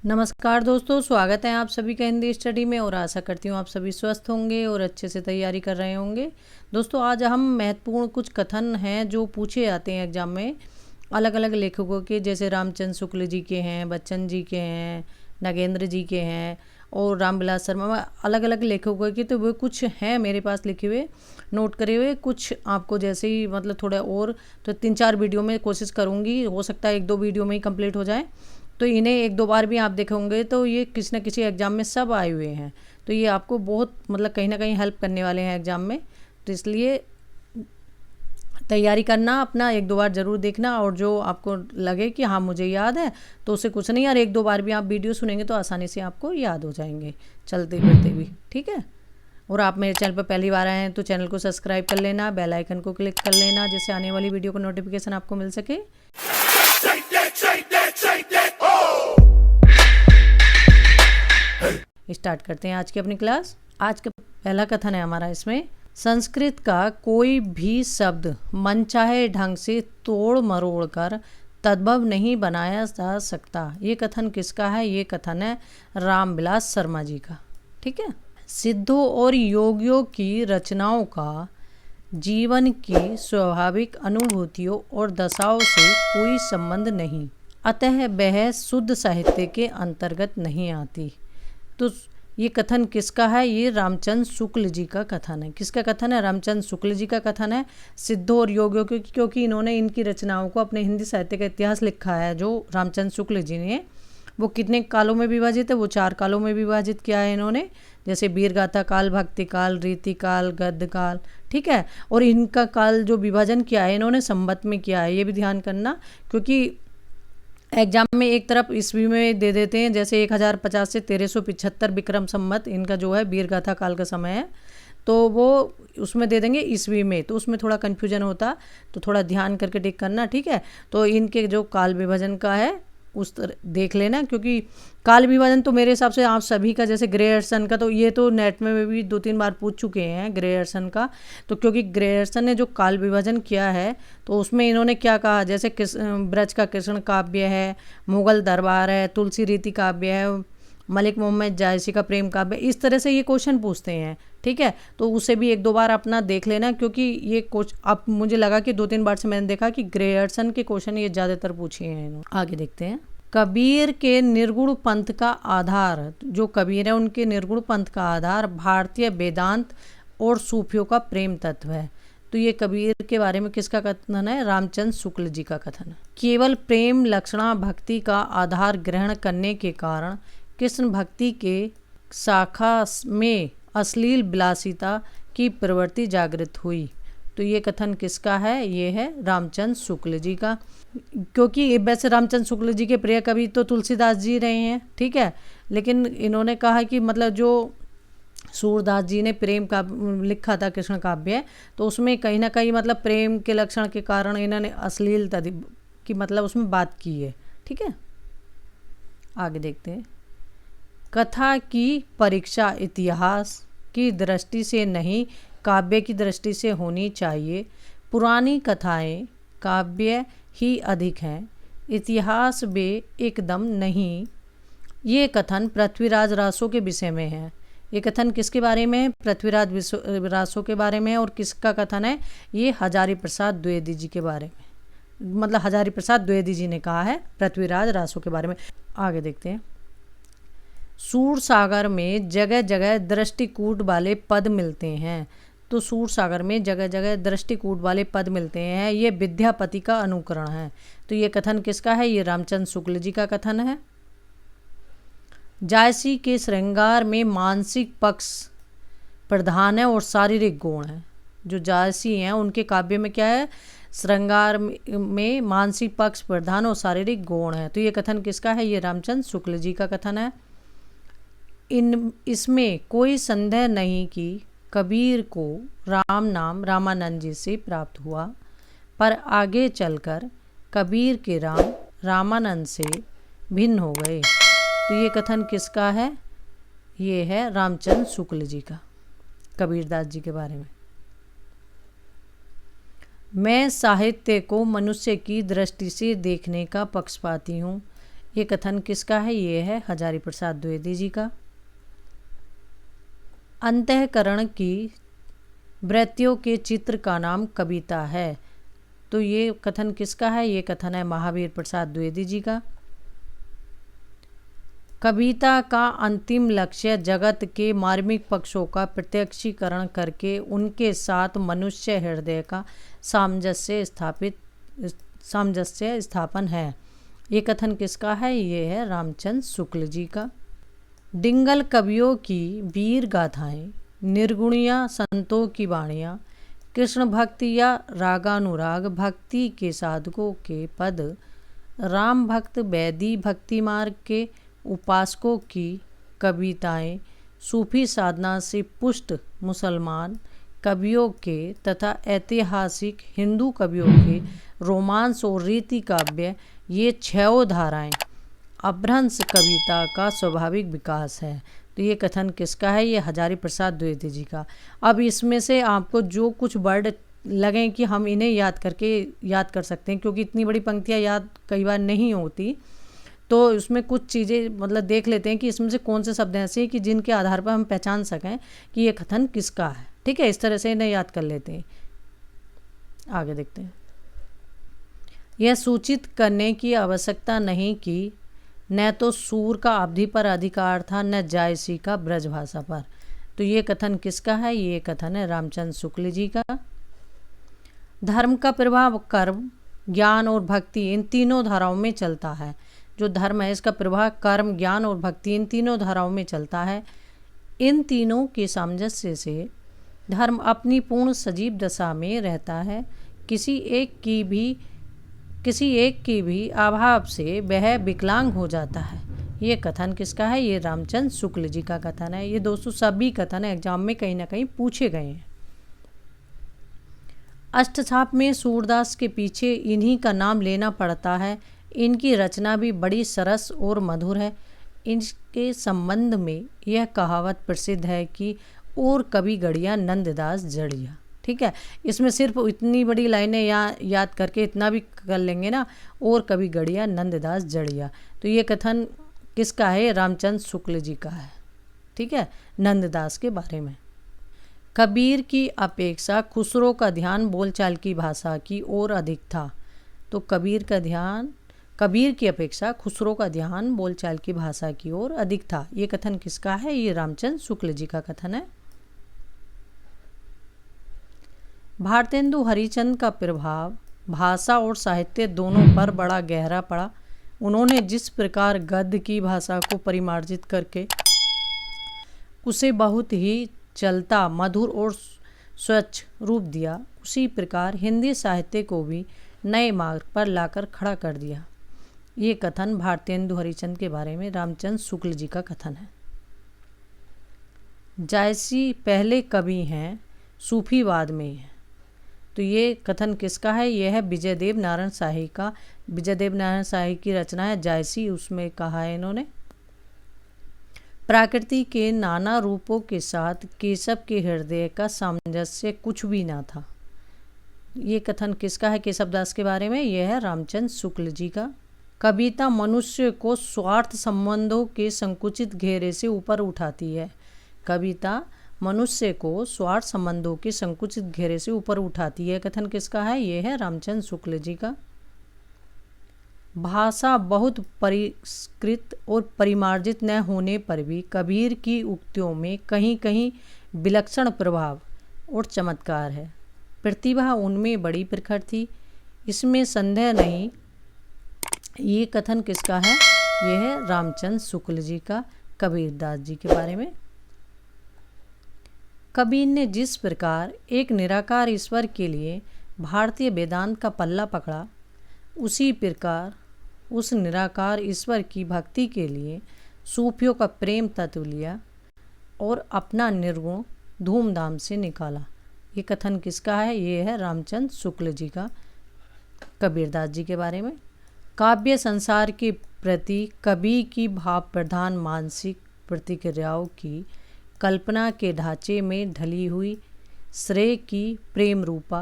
नमस्कार दोस्तों, स्वागत है आप सभी का हिंदी स्टडी में और आशा करती हूँ आप सभी स्वस्थ होंगे और अच्छे से तैयारी कर रहे होंगे। दोस्तों आज हम महत्वपूर्ण कुछ कथन हैं जो पूछे जाते हैं एग्जाम में अलग अलग लेखकों के, जैसे रामचंद्र शुक्ल जी के हैं, बच्चन जी के हैं, नागेंद्र जी के हैं और रामविलास शर्मा, अलग अलग लेखकों के। तो वो कुछ हैं मेरे पास लिखे हुए, नोट करे हुए, कुछ आपको जैसे ही मतलब थोड़ा और तो 3-4 वीडियो में कोशिश करूँगी, हो सकता है 1-2 वीडियो में ही कंप्लीट हो जाए। तो इन्हें 1-2 बार भी आप देखेंगे तो ये किसी न किसी एग्ज़ाम में सब आए हुए हैं, तो ये आपको बहुत मतलब कहीं ना कहीं हेल्प करने वाले हैं एग्ज़ाम में। तो इसलिए तैयारी करना, अपना 1-2 बार ज़रूर देखना और जो आपको लगे कि हाँ मुझे याद है तो उसे कुछ नहीं, और 1-2 बार भी आप वीडियो सुनेंगे तो आसानी से आपको याद हो जाएंगे चलते फिरते भी, ठीक है। और आप मेरे चैनल पर पहली बार आए हैं तो चैनल को सब्सक्राइब कर लेना, बेल आइकन को क्लिक कर लेना जिससे आने वाली वीडियो का नोटिफिकेशन आपको मिल सके। स्टार्ट करते हैं आज की अपनी क्लास। आज का पहला कथन है हमारा इसमें, संस्कृत का कोई भी शब्द मनचाहे ढंग से तोड़ मरोड़ कर तद्भव नहीं बनाया जा सकता। ये कथन किसका है? ये कथन है रामविलास शर्मा जी का, ठीक है। सिद्धों और योगियों की रचनाओं का जीवन की स्वाभाविक अनुभूतियों और दशाओं से कोई संबंध नहीं, अतः वह शुद्ध साहित्य के अंतर्गत नहीं आती। तो ये कथन किसका है? ये रामचंद्र शुक्ल जी का कथन है। किसका कथन है? रामचंद्र शुक्ल जी का कथन है, सिद्धों और योगियों के, क्योंकि इन्होंने इनकी रचनाओं को, अपने हिंदी साहित्य का इतिहास लिखा है जो रामचंद्र शुक्ल जी ने। वो कितने कालों में विभाजित है? वो 4 कालों में विभाजित किया है इन्होंने, जैसे वीरगाथा काल, भक्ति काल, रीति काल, गद्य काल, ठीक है। और इनका काल जो विभाजन किया है इन्होंने संवत में किया है, ये भी ध्यान करना, क्योंकि एग्जाम में एक तरफ ईस्वी में दे देते हैं, जैसे 1050 से 1375 विक्रम संवत इनका जो है वीरगाथा काल का समय है, तो वो उसमें दे देंगे ईस्वी में, तो उसमें थोड़ा कन्फ्यूजन होता, तो थोड़ा ध्यान करके टिक करना, ठीक है। तो इनके जो काल विभाजन का है उस तरह देख लेना, क्योंकि काल विभाजन तो मेरे हिसाब से आप सभी का, जैसे ग्रेयर्सन का, तो ये तो नेट में भी 2-3 बार पूछ चुके हैं ग्रेयर्सन का। तो क्योंकि ग्रेयर्सन ने जो काल विभाजन किया है तो उसमें इन्होंने क्या कहा, जैसे ब्रज का कृष्ण काव्य है, मुगल दरबार है, तुलसी रीति काव्य है, मलिक मोहम्मद जायसी का प्रेम काव्य, इस तरह से ये क्वेश्चन पूछते हैं, ठीक है। तो उसे भी 1-2 बार अपना देख लेना, क्योंकि ये अब मुझे लगा कि 2-3 बार से मैंने देखा कि ग्रेयर्सन के क्वेश्चन ये ज़्यादातर पूछे हैं। आगे देखते हैं। कबीर के निर्गुण पंथ का आधार, जो कबीर है उनके निर्गुण पंथ का आधार भारतीय वेदांत और सूफियों का प्रेम तत्व है। तो ये कबीर के बारे में किसका कथन है? रामचंद्र शुक्ल जी का कथन है। केवल प्रेम लक्षणा भक्ति का आधार ग्रहण करने के कारण कृष्ण भक्ति के शाखा में अश्लील विलासिता की प्रवृत्ति जागृत हुई। तो ये कथन किसका है? ये है रामचंद्र शुक्ल जी का, क्योंकि वैसे रामचंद्र शुक्ल जी के प्रिय कवि तो तुलसीदास जी रहे हैं, ठीक है। लेकिन इन्होंने कहा कि मतलब जो सूरदास जी ने प्रेम का लिखा था कृष्ण काव्य, तो उसमें कहीं ना कहीं मतलब प्रेम के लक्षण के कारण इन्होंने अश्लीलता की मतलब उसमें बात की है, ठीक है। आगे देखते हैं। कथा की परीक्षा इतिहास की दृष्टि से नहीं, काव्य की दृष्टि से होनी चाहिए। पुरानी कथाएं काव्य ही अधिक हैं, इतिहास वे एकदम नहीं। ये कथन पृथ्वीराज रासो के विषय में है। ये कथन किसके बारे में है? पृथ्वीराज रासो के बारे में है। और किसका कथन है? ये हजारी प्रसाद द्विवेदी जी के बारे में, मतलब हजारी प्रसाद द्विवेदी जी ने कहा है पृथ्वीराज रासो के बारे में। आगे देखते हैं। सूर सागर में जगह जगह दृष्टिकूट वाले पद मिलते हैं। तो सूर सागर में जगह जगह दृष्टिकूट वाले पद मिलते हैं, ये विद्यापति का अनुकरण है। तो ये कथन किसका है? ये रामचंद्र शुक्ल जी का कथन है। जायसी के श्रृंगार में मानसिक पक्ष प्रधान है और शारीरिक गुण है। जो जायसी हैं उनके काव्य में क्या है? श्रृंगार में मानसिक पक्ष प्रधान और शारीरिक गुण है। तो ये कथन किसका है? ये रामचंद्र शुक्ल जी का कथन है। इसमें कोई संदेह नहीं कि कबीर को राम नाम रामानंद जी से प्राप्त हुआ, पर आगे चलकर कबीर के राम रामानंद से भिन्न हो गए। तो ये कथन किसका है? ये है रामचंद्र शुक्ल जी का, कबीरदास जी के बारे में। मैं साहित्य को मनुष्य की दृष्टि से देखने का पक्षपाती हूँ। ये कथन किसका है? ये है हजारी प्रसाद द्विवेदी जी का। अंतःकरण की वृत्तियों के चित्र का नाम कविता है। तो ये कथन किसका है? ये कथन है महावीर प्रसाद द्विवेदी जी का। कविता का अंतिम लक्ष्य जगत के मार्मिक पक्षों का प्रत्यक्षीकरण करके उनके साथ मनुष्य हृदय का सामंजस्य स्थापन है। ये कथन किसका है? ये है रामचंद्र शुक्ल जी का। डिंगल कवियों की वीर गाथाएं, निर्गुणिया संतों की वाणियाँ, कृष्ण भक्ति या रागानुराग भक्ति के साधकों के पद, राम भक्त वैदी भक्ति मार्ग के उपासकों की कविताएं, सूफी साधना से पुष्ट मुसलमान कवियों के तथा ऐतिहासिक हिंदू कवियों के रोमांस और रीति काव्य, ये छह धाराएं अपभ्रंश कविता का स्वाभाविक विकास है। तो ये कथन किसका है? ये हजारी प्रसाद द्विवेदी जी का। अब इसमें से आपको जो कुछ वर्ड लगें कि हम इन्हें याद कर सकते हैं, क्योंकि इतनी बड़ी पंक्तियाँ याद कई बार नहीं होती, तो उसमें कुछ चीज़ें मतलब देख लेते हैं कि इसमें से कौन से शब्द ऐसे हैं कि जिनके आधार पर हम पहचान सकें कि ये कथन किसका है। ठीक है, इस तरह से इन्हें याद कर लेते हैं। आगे देखते हैं। यह सूचित करने की आवश्यकता नहीं कि न तो सूर का अवधि पर अधिकार था, न जायसी का ब्रजभाषा पर। तो ये कथन किसका है? ये कथन है रामचंद्र शुक्ल जी का। धर्म का प्रभाव कर्म, ज्ञान और भक्ति इन तीनों धाराओं में चलता है। जो धर्म है इसका प्रभाव कर्म, ज्ञान और भक्ति इन तीनों धाराओं में चलता है। इन तीनों के सामंजस्य से धर्म अपनी पूर्ण सजीव दशा में रहता है। किसी एक की भी अभाव से वह विकलांग हो जाता है। ये कथन किसका है? ये रामचंद्र शुक्ल जी का कथन है। ये दोस्तों सभी कथन एग्जाम में कहीं ना कहीं पूछे गए हैं। अष्टछाप में सूरदास के पीछे इन्हीं का नाम लेना पड़ता है। इनकी रचना भी बड़ी सरस और मधुर है। इनके संबंध में यह कहावत प्रसिद्ध है कि और कभी गढ़िया नंददास जड़िया। ठीक है, इसमें सिर्फ इतनी बड़ी लाइनें याद करके इतना भी कर लेंगे ना, और कभी गढ़िया नंददास जड़िया। तो ये कथन किसका है? रामचंद्र शुक्ल जी का है। ठीक है, नंददास के बारे में। कबीर की अपेक्षा खुसरो का ध्यान बोलचाल की भाषा की ओर अधिक था। तो कबीर की अपेक्षा खुसरो का ध्यान बोलचाल की भाषा की ओर अधिक था। ये कथन किसका है? ये रामचंद्र शुक्ल जी का कथन है। भारतेंदु हरिचंद का प्रभाव भाषा और साहित्य दोनों पर बड़ा गहरा पड़ा। उन्होंने जिस प्रकार गद्य की भाषा को परिमार्जित करके उसे बहुत ही चलता, मधुर और स्वच्छ रूप दिया, उसी प्रकार हिंदी साहित्य को भी नए मार्ग पर लाकर खड़ा कर दिया। ये कथन भारतेंदु हरिचंद के बारे में रामचंद्र शुक्ल जी का कथन है। जायसी पहले कवि हैं, सूफीवाद में है। तो ये कथन किसका है? यह है विजयदेव नारायण शाही का। विजयदेव नारायण शाही की रचना है जायसी। उसमें कहा है इन्होंने, प्रकृति के नाना रूपों के साथ केशव के हृदय का सामंजस्य कुछ भी ना था। ये कथन किसका है? केशवदास के बारे में। यह है रामचंद्र शुक्ल जी का। कविता मनुष्य को स्वार्थ संबंधों के संकुचित घेरे से ऊपर उठाती है। कविता मनुष्य को स्वार्थ संबंधों के संकुचित घेरे से ऊपर उठाती है। कथन किसका है? यह है रामचंद्र शुक्ल जी का। भाषा बहुत परिष्कृत और परिमार्जित न होने पर भी कबीर की उक्तियों में कहीं कहीं विलक्षण प्रभाव और चमत्कार है। प्रतिभा उनमें बड़ी प्रखर थी, इसमें संदेह नहीं। ये कथन किसका है? यह है रामचंद्र शुक्ल जी का, कबीरदास जी के बारे में। कबीर ने जिस प्रकार एक निराकार ईश्वर के लिए भारतीय वेदांत का पल्ला पकड़ा, उसी प्रकार उस निराकार ईश्वर की भक्ति के लिए सूफियों का प्रेम तत्व लिया और अपना निर्गुण धूमधाम से निकाला। ये कथन किसका है? ये है रामचंद्र शुक्ल जी का, कबीरदास जी के बारे में। काव्य संसार के प्रति कवि की भाव प्रधान मानसिक प्रतिक्रियाओं की कल्पना के ढांचे में ढली हुई श्रेय की प्रेम रूपा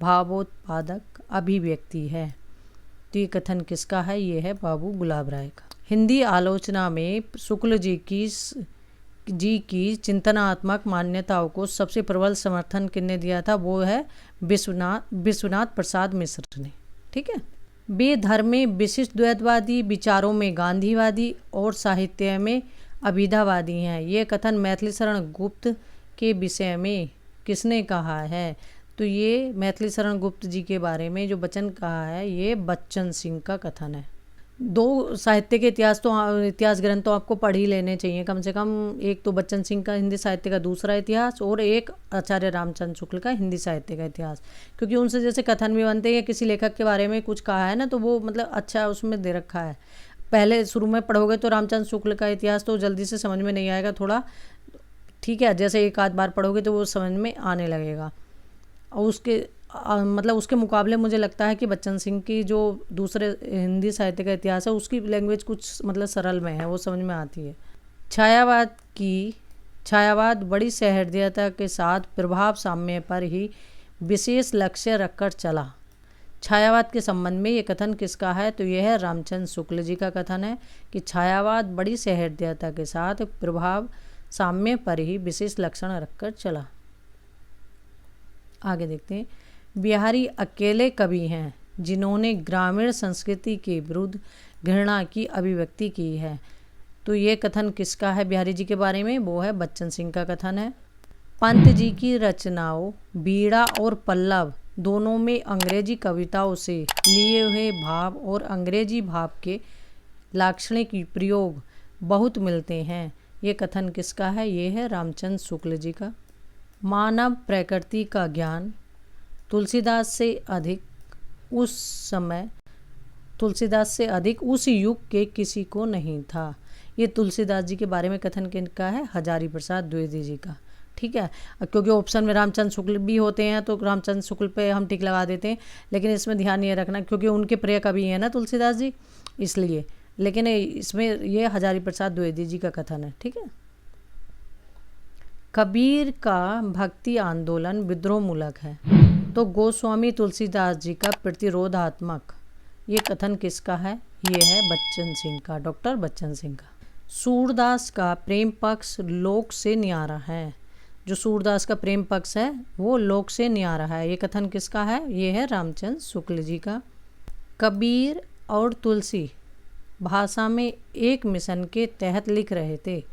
भावोत्पादक अभिव्यक्ति है। तो ये कथन किसका है? ये है बाबू गुलाब राय का। हिंदी आलोचना में शुक्ल जी की चिंतनात्मक मान्यताओं को सबसे प्रबल समर्थन किसने दिया था? वो है विश्वनाथ प्रसाद मिश्र ने। ठीक है। वे धर्म में विशिष्ट द्वैतवादी, विचारों में गांधीवादी और साहित्य में अभिधावादी हैं। ये कथन मैथिली शरण गुप्त के विषय में किसने कहा है? तो ये मैथिली शरण गुप्त जी के बारे में जो वचन कहा है, ये बच्चन सिंह का कथन है। 2 साहित्य के इतिहास ग्रंथ तो आपको पढ़ ही लेने चाहिए कम से कम। एक तो बच्चन सिंह का हिंदी साहित्य का दूसरा इतिहास, और एक आचार्य रामचंद्र शुक्ल का हिंदी साहित्य का इतिहास। क्योंकि उनसे जैसे कथन भी बनते हैं, किसी लेखक के बारे में कुछ कहा है ना, तो वो मतलब अच्छा उसमें दे रखा है। पहले शुरू में पढ़ोगे तो रामचंद्र शुक्ल का इतिहास तो जल्दी से समझ में नहीं आएगा थोड़ा, ठीक है। जैसे एक आध बार पढ़ोगे तो वो समझ में आने लगेगा। और उसके मुकाबले मुझे लगता है कि बच्चन सिंह की जो दूसरे हिंदी साहित्य का इतिहास है, उसकी लैंग्वेज कुछ सरल में है, वो समझ में आती है। छायावाद बड़ी सहृदयता के साथ प्रभाव साम्य पर ही विशेष लक्ष्य रखकर चला। छायावाद के संबंध में ये कथन किसका है? तो यह है रामचंद्र शुक्ल जी का कथन है कि छायावाद बड़ी सहृदयता के साथ प्रभाव साम्य पर ही विशेष लक्षण रखकर चला। आगे देखते हैं। बिहारी अकेले कवि हैं जिन्होंने ग्रामीण संस्कृति के विरुद्ध घृणा की अभिव्यक्ति की है। तो ये कथन किसका है बिहारी जी के बारे में? वो है बच्चन सिंह का कथन है। पंत जी की रचनाओं बीड़ा और पल्लव दोनों में अंग्रेजी कविताओं से लिए हुए भाव और अंग्रेजी भाव के लाक्षणिक प्रयोग बहुत मिलते हैं। ये कथन किसका है? ये है रामचंद्र शुक्ल जी का। मानव प्रकृति का ज्ञान तुलसीदास से अधिक उस युग के किसी को नहीं था। ये तुलसीदास जी के बारे में कथन किनका है? हजारी प्रसाद द्विवेदी जी का। ठीक है। क्योंकि ऑप्शन में रामचंद्र शुक्ल भी होते हैं तो रामचंद्र शुक्ल पे हम टिक लगा देते हैं, लेकिन इसमें ध्यान ये रखना क्योंकि उनके प्रिय कवि हैं ना तुलसीदास जी, इसलिए। लेकिन इसमें ये हजारी प्रसाद द्विवेदी जी का कथन है। ठीक है। कबीर का भक्ति आंदोलन विद्रोह मूलक है तो गोस्वामी तुलसीदास जी का प्रतिरोधात्मक। ये कथन किसका है? ये है बच्चन सिंह का, डॉक्टर बच्चन सिंह का। सूरदास का प्रेम पक्ष लोक से न्यारा है। जो सूरदास का प्रेम पक्ष है वो लोक से न्यारा है। ये कथन किसका है? ये है रामचंद्र शुक्ल जी का। कबीर और तुलसी भाषा में एक मिशन के तहत लिख रहे थे।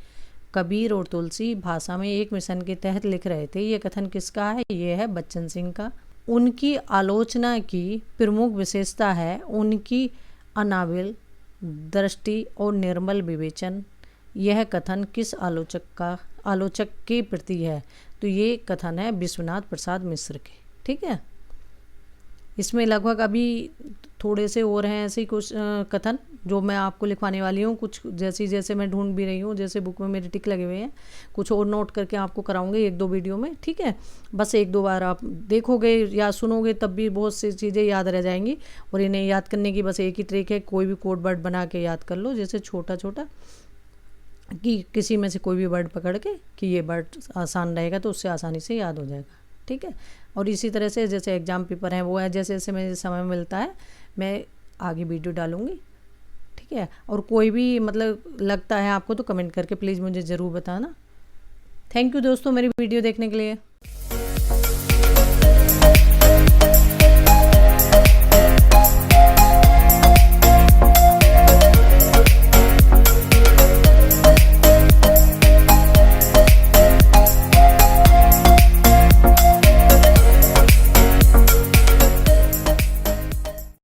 कबीर और तुलसी भाषा में एक मिशन के तहत लिख रहे थे। ये कथन किसका है? ये है बच्चन सिंह का। उनकी आलोचना की प्रमुख विशेषता है उनकी अनाविल दृष्टि और निर्मल विवेचन। यह कथन किस आलोचक के प्रति है? तो ये कथन है विश्वनाथ प्रसाद मिश्र के। ठीक है। इसमें लगभग अभी थोड़े से और हैं ऐसे कुछ कथन जो मैं आपको लिखवाने वाली हूँ। कुछ जैसे मैं ढूंढ भी रही हूँ, जैसे बुक में मेरे टिक लगे हुए हैं, कुछ और नोट करके आपको कराऊंगे 1-2 वीडियो में। ठीक है। बस 1-2 बार आप देखोगे या सुनोगे तब भी बहुत सी चीज़ें याद रह जाएंगी। और इन्हें याद करने की बस एक ही ट्रिक है, कोई भी कोड वर्ड बना के याद कर लो, जैसे छोटा छोटा, कि किसी में से कोई भी वर्ड पकड़ के कि ये वर्ड आसान रहेगा तो उससे आसानी से याद हो जाएगा। ठीक है। और इसी तरह से जैसे एग्ज़ाम पेपर हैं वो है, जैसे जैसे मुझे समय मिलता है मैं आगे वीडियो डालूँगी। ठीक है। और कोई भी लगता है आपको तो कमेंट करके प्लीज़ मुझे ज़रूर बताना। थैंक यू दोस्तों मेरी वीडियो देखने के लिए।